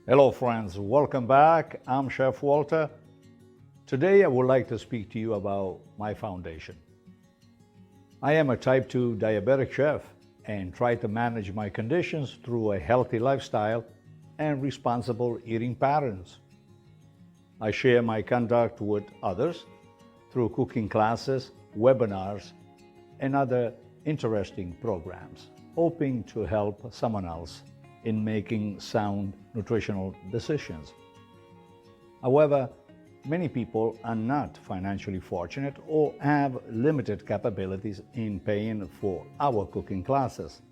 Hello friends, welcome back. I'm Chef Walter. Today I would like to speak to you about my foundation. I am a type 2 diabetic chef and try to manage my conditions through a healthy lifestyle and responsible eating patterns. I share my conduct with others through cooking classes, webinars, and other interesting programs, hoping to help someone else in making sound nutritional decisions. However, many people are not financially fortunate or have limited capabilities in paying for our cooking classes.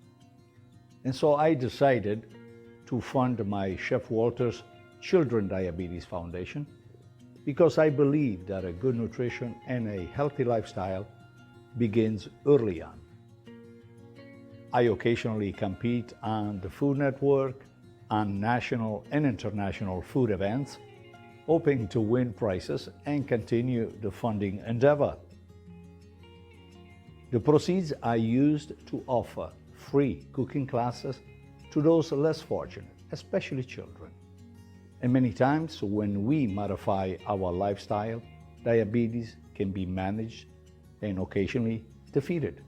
And so I decided to fund my Chef Walter's Children Diabetes Foundation because I believe that a good nutrition and a healthy lifestyle begins early on. I occasionally compete on the Food Network, on national and international food events, hoping to win prizes and continue the funding endeavor. The proceeds are used to offer free cooking classes to those less fortunate, especially children. And many times when we modify our lifestyle, diabetes can be managed and occasionally defeated.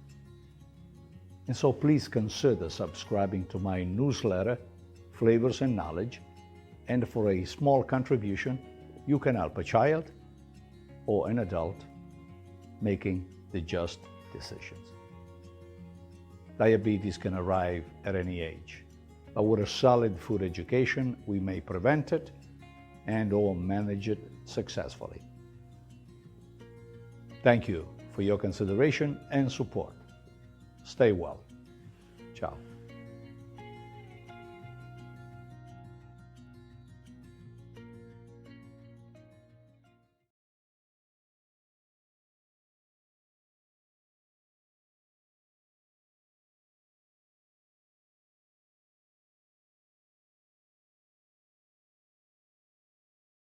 And so please consider subscribing to my newsletter, Flavors and Knowledge, and for a small contribution, you can help a child or an adult making the just decisions. Diabetes can arrive at any age, but with a solid food education, we may prevent it and/or manage it successfully. Thank you for your consideration and support. Stay well. Ciao.